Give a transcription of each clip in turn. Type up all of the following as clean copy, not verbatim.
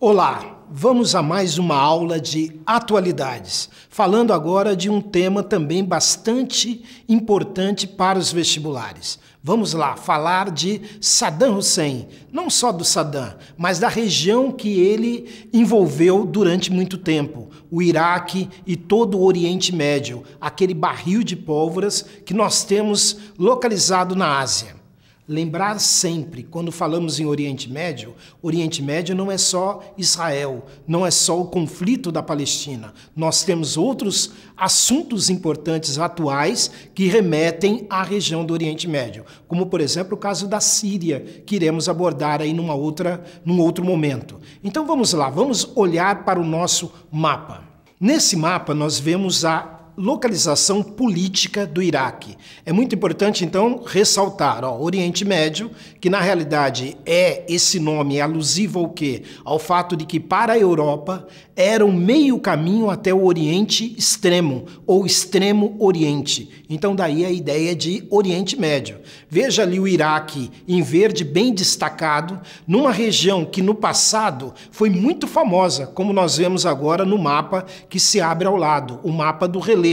Olá, vamos a mais uma aula de atualidades, falando agora de um tema também bastante importante para os vestibulares. Vamos lá, falar de Saddam Hussein, não só do Saddam, mas da região que ele envolveu durante muito tempo, o Iraque e todo o Oriente Médio, aquele barril de pólvoras que nós temos localizado na Ásia. Lembrar sempre, quando falamos em Oriente Médio não é só Israel, não é só o conflito da Palestina. Nós temos outros assuntos importantes atuais que remetem à região do Oriente Médio, como, por exemplo, o caso da Síria, que iremos abordar aí num outro momento. Então vamos lá, vamos olhar para o nosso mapa. Nesse mapa nós vemos a localização política do Iraque. É muito importante, então, ressaltar, Oriente Médio, que na realidade esse nome é alusivo ao quê? Ao fato de que para a Europa era um meio caminho até o Oriente Extremo, ou Extremo Oriente. Então daí a ideia de Oriente Médio. Veja ali o Iraque em verde bem destacado, numa região que no passado foi muito famosa, como nós vemos agora no mapa que se abre ao lado, o mapa do relevo.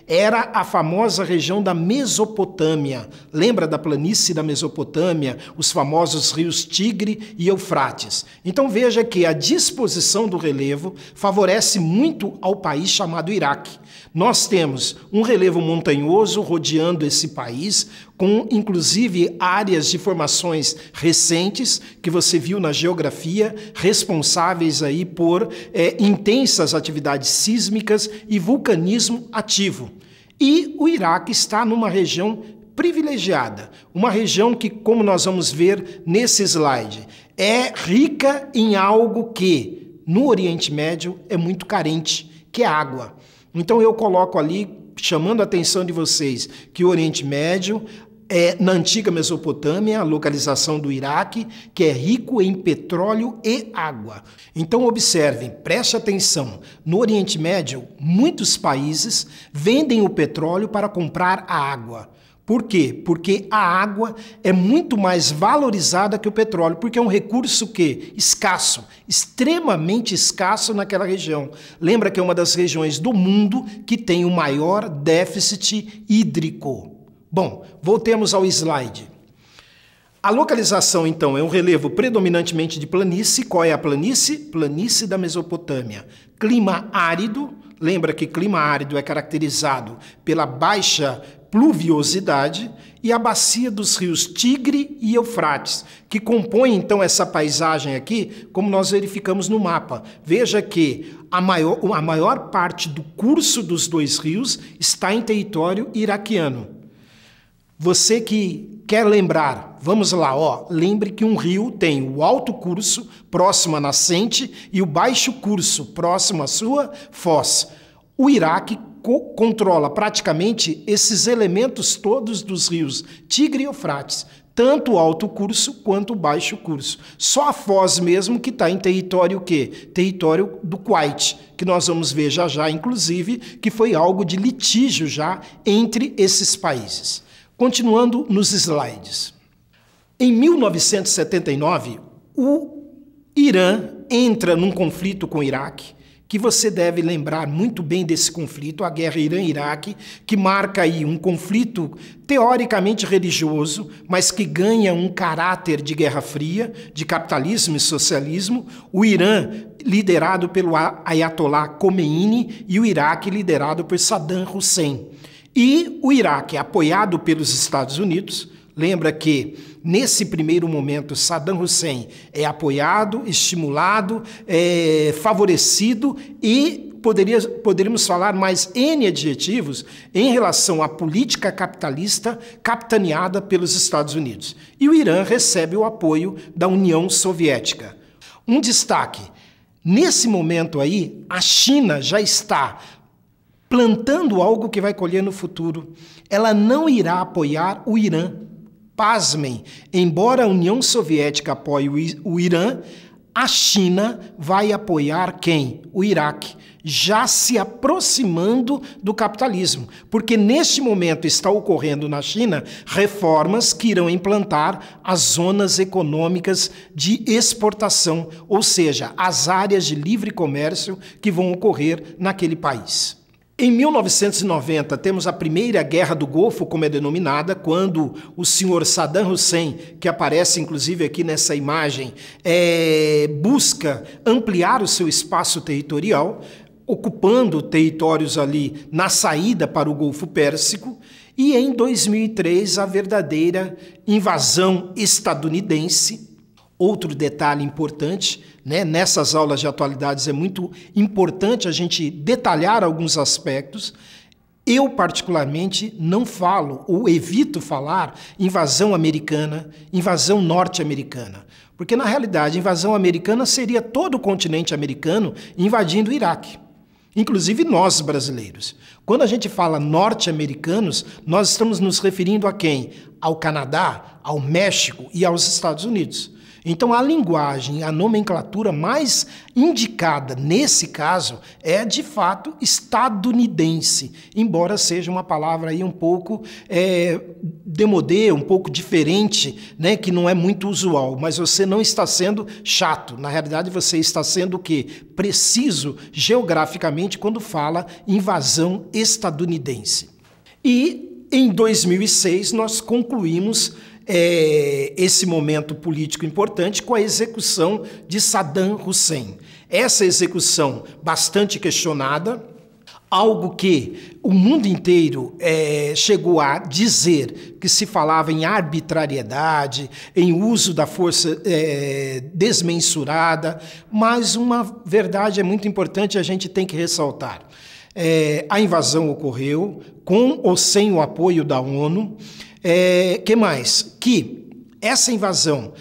Era a famosa região da Mesopotâmia. Lembra da planície da Mesopotâmia, os famosos rios Tigre e Eufrates? Então veja que a disposição do relevo favorece muito ao país chamado Iraque. Nós temos um relevo montanhoso rodeando esse país, com inclusive áreas de formações recentes que você viu na geografia, responsáveis aí por intensas atividades sísmicas e vulcanismo ativo. E o Iraque está numa região privilegiada, uma região que, como nós vamos ver nesse slide, é rica em algo que no Oriente Médio é muito carente, que é água. Então eu coloco ali, chamando a atenção de vocês, que o Oriente Médio é, na antiga Mesopotâmia, a localização do Iraque, que é rico em petróleo e água. Então observem, preste atenção, no Oriente Médio, muitos países vendem o petróleo para comprar a água. Por quê? Porque a água é muito mais valorizada que o petróleo, porque é um recurso que escasso, extremamente escasso naquela região. Lembra que é uma das regiões do mundo que tem o maior déficit hídrico. Bom, voltemos ao slide. A localização, então, é um relevo predominantemente de planície. Qual é a planície? Planície da Mesopotâmia. Clima árido. Lembra que clima árido é caracterizado pela baixa pluviosidade, e a bacia dos rios Tigre e Eufrates, que compõem então essa paisagem aqui, como nós verificamos no mapa. Veja que a maior parte do curso dos dois rios está em território iraquiano. Você que quer lembrar, vamos lá, lembre que um rio tem o alto curso, próximo à nascente, e o baixo curso, próximo à sua foz. O Iraque controla praticamente esses elementos todos dos rios Tigre e Eufrates, tanto o alto curso quanto o baixo curso. Só a Foz mesmo que está em território o quê? Território do Kuwait, que nós vamos ver já, inclusive, que foi algo de litígio já entre esses países. Continuando nos slides. Em 1979, o Irã entra num conflito com o Iraque, que você deve lembrar muito bem desse conflito, a guerra Irã-Iraque, que marca aí um conflito teoricamente religioso, mas que ganha um caráter de Guerra Fria, de capitalismo e socialismo, o Irã liderado pelo Ayatollah Khomeini e o Iraque liderado por Saddam Hussein. E o Iraque, apoiado pelos Estados Unidos, lembra que nesse primeiro momento Saddam Hussein é apoiado, estimulado, favorecido e poderíamos falar mais N adjetivos em relação à política capitalista capitaneada pelos Estados Unidos. E o Irã recebe o apoio da União Soviética. Um destaque, nesse momento aí, a China já está plantando algo que vai colher no futuro. Ela não irá apoiar o Irã. Pasmem, embora a União Soviética apoie o Irã, a China vai apoiar quem? O Iraque, já se aproximando do capitalismo, porque neste momento está ocorrendo na China reformas que irão implantar as zonas econômicas de exportação, ou seja, as áreas de livre comércio que vão ocorrer naquele país. Em 1990, temos a primeira Guerra do Golfo, como é denominada, quando o senhor Saddam Hussein, que aparece inclusive aqui nessa imagem, busca ampliar o seu espaço territorial, ocupando territórios ali na saída para o Golfo Pérsico, e em 2003 a verdadeira invasão estadunidense. Outro detalhe importante, né? Nessas aulas de atualidades é muito importante a gente detalhar alguns aspectos. Eu, particularmente, não falo ou evito falar invasão americana, invasão norte-americana, porque, na realidade, invasão americana seria todo o continente americano invadindo o Iraque, inclusive nós, brasileiros. Quando a gente fala norte-americanos, nós estamos nos referindo a quem? Ao Canadá, ao México e aos Estados Unidos. Então, a linguagem, a nomenclatura mais indicada nesse caso é, de fato, estadunidense, embora seja uma palavra aí um pouco demodê, um pouco diferente, né, que não é muito usual, mas você não está sendo chato. Na realidade, você está sendo o quê? Preciso geograficamente quando fala invasão estadunidense. E, em 2006, nós concluímos esse momento político importante com a execução de Saddam Hussein. Essa execução bastante questionada, algo que o mundo inteiro chegou a dizer que se falava em arbitrariedade, em uso da força desmensurada, mas uma verdade é muito importante e a gente tem que ressaltar. A invasão ocorreu com ou sem o apoio da ONU. Que mais? Que essa invasão,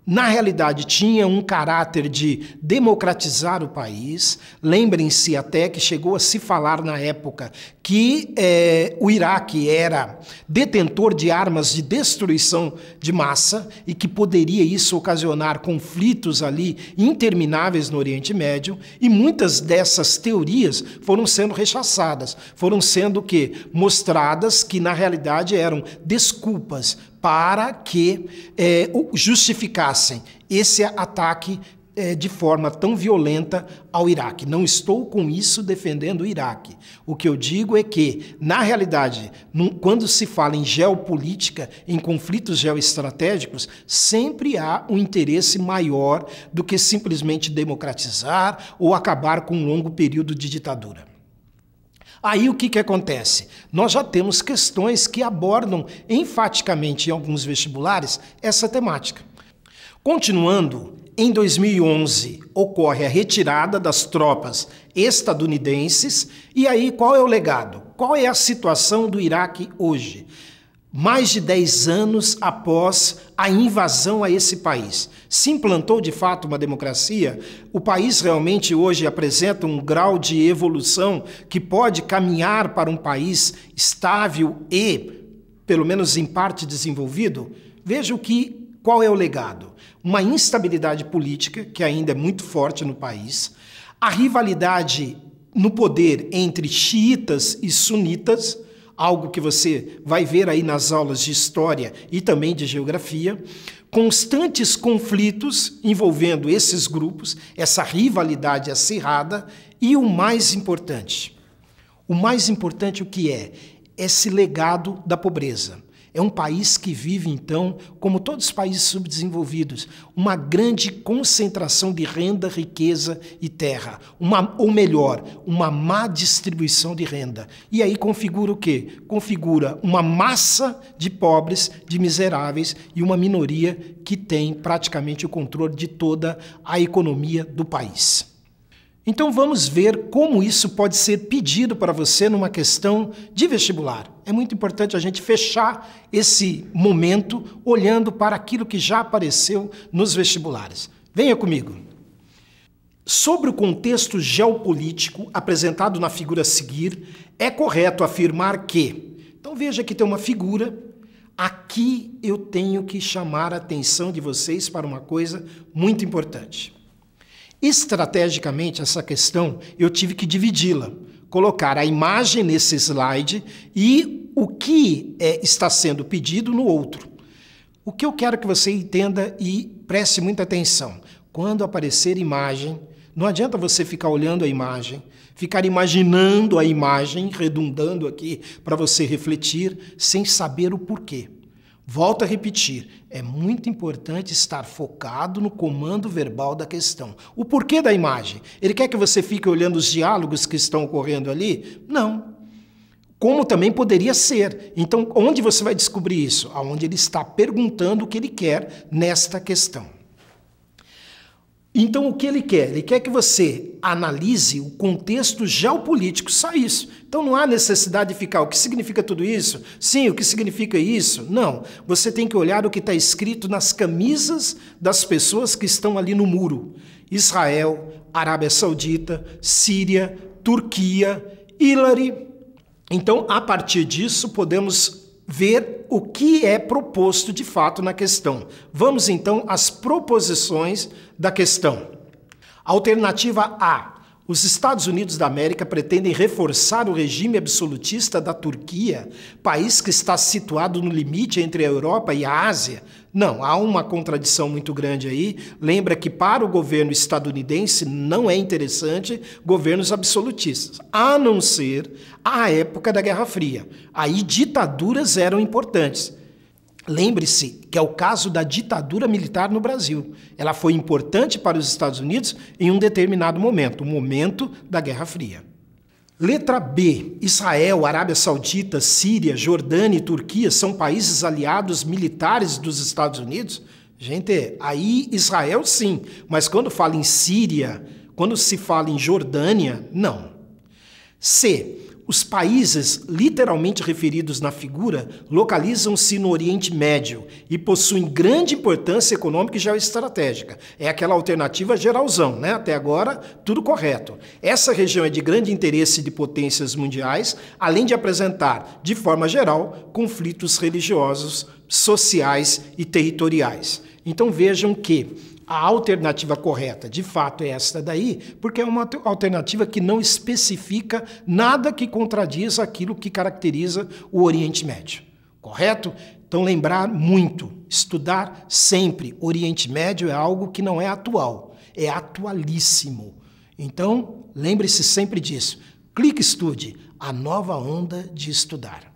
na realidade, tinha um caráter de democratizar o país. Lembrem-se até que chegou a se falar na época que o Iraque era detentor de armas de destruição de massa e que poderia isso ocasionar conflitos ali intermináveis no Oriente Médio, e muitas dessas teorias foram sendo rechaçadas, foram sendo mostradas que na realidade eram desculpas para que justificassem esse ataque de forma tão violenta ao Iraque. Não estou com isso defendendo o Iraque. O que eu digo é que, na realidade, quando se fala em geopolítica, em conflitos geoestratégicos, sempre há um interesse maior do que simplesmente democratizar ou acabar com um longo período de ditadura. Aí o que acontece? Nós já temos questões que abordam enfaticamente em alguns vestibulares essa temática. Continuando, em 2011 ocorre a retirada das tropas estadunidenses, e aí qual é o legado? Qual é a situação do Iraque hoje? Mais de 10 anos após a invasão a esse país, se implantou de fato uma democracia? O país realmente hoje apresenta um grau de evolução que pode caminhar para um país estável e, pelo menos em parte, desenvolvido? Veja qual é o legado. Uma instabilidade política, que ainda é muito forte no país, a rivalidade no poder entre xiitas e sunitas, algo que você vai ver aí nas aulas de história e também de geografia, constantes conflitos envolvendo esses grupos, essa rivalidade acirrada, e o mais importante o que é? Esse legado da pobreza. É um país que vive, então, como todos os países subdesenvolvidos, uma grande concentração de renda, riqueza e terra. Ou melhor, uma má distribuição de renda. E aí configura o quê? Configura uma massa de pobres, de miseráveis e uma minoria que tem praticamente o controle de toda a economia do país. Então vamos ver como isso pode ser pedido para você numa questão de vestibular. É muito importante a gente fechar esse momento olhando para aquilo que já apareceu nos vestibulares. Venha comigo. Sobre o contexto geopolítico apresentado na figura a seguir, é correto afirmar que... Então veja que tem uma figura. Aqui eu tenho que chamar a atenção de vocês para uma coisa muito importante. Estrategicamente, essa questão eu tive que dividi-la, colocar a imagem nesse slide e o que está sendo pedido no outro. O que eu quero que você entenda e preste muita atenção. Quando aparecer imagem, não adianta você ficar olhando a imagem, ficar imaginando a imagem, redundando aqui para você refletir, sem saber o porquê. Volto a repetir, é muito importante estar focado no comando verbal da questão. O porquê da imagem? Ele quer que você fique olhando os diálogos que estão ocorrendo ali? Não. Como também poderia ser. Então, onde você vai descobrir isso? Aonde ele está perguntando o que ele quer nesta questão. Então, o que ele quer? Ele quer que você analise o contexto geopolítico, só isso. Então, não há necessidade de ficar, o que significa tudo isso? Sim, o que significa isso? Não. Você tem que olhar o que está escrito nas camisas das pessoas que estão ali no muro. Israel, Arábia Saudita, Síria, Turquia, Hillary. Então, a partir disso, podemos ver o que é proposto de fato na questão. Vamos então às proposições da questão. Alternativa A. Os Estados Unidos da América pretendem reforçar o regime absolutista da Turquia, país que está situado no limite entre a Europa e a Ásia. Não, há uma contradição muito grande aí. Lembra que para o governo estadunidense não é interessante governos absolutistas, a não ser a época da Guerra Fria. Aí ditaduras eram importantes. Lembre-se que é o caso da ditadura militar no Brasil. Ela foi importante para os Estados Unidos em um determinado momento, o momento da Guerra Fria. Letra B. Israel, Arábia Saudita, Síria, Jordânia e Turquia são países aliados militares dos Estados Unidos? Gente, aí Israel sim, mas quando fala em Síria, quando se fala em Jordânia, não. C. Os países literalmente referidos na figura localizam-se no Oriente Médio e possuem grande importância econômica e geoestratégica. É aquela alternativa geralzão, né? Até agora, tudo correto. Essa região é de grande interesse de potências mundiais, além de apresentar, de forma geral, conflitos religiosos, sociais e territoriais. Então vejam que a alternativa correta, de fato, é esta daí, porque é uma alternativa que não especifica nada que contradiz aquilo que caracteriza o Oriente Médio. Correto? Então, lembrar muito, estudar sempre. Oriente Médio é algo que não é atual, é atualíssimo. Então, lembre-se sempre disso. Clique Estude, a nova onda de estudar.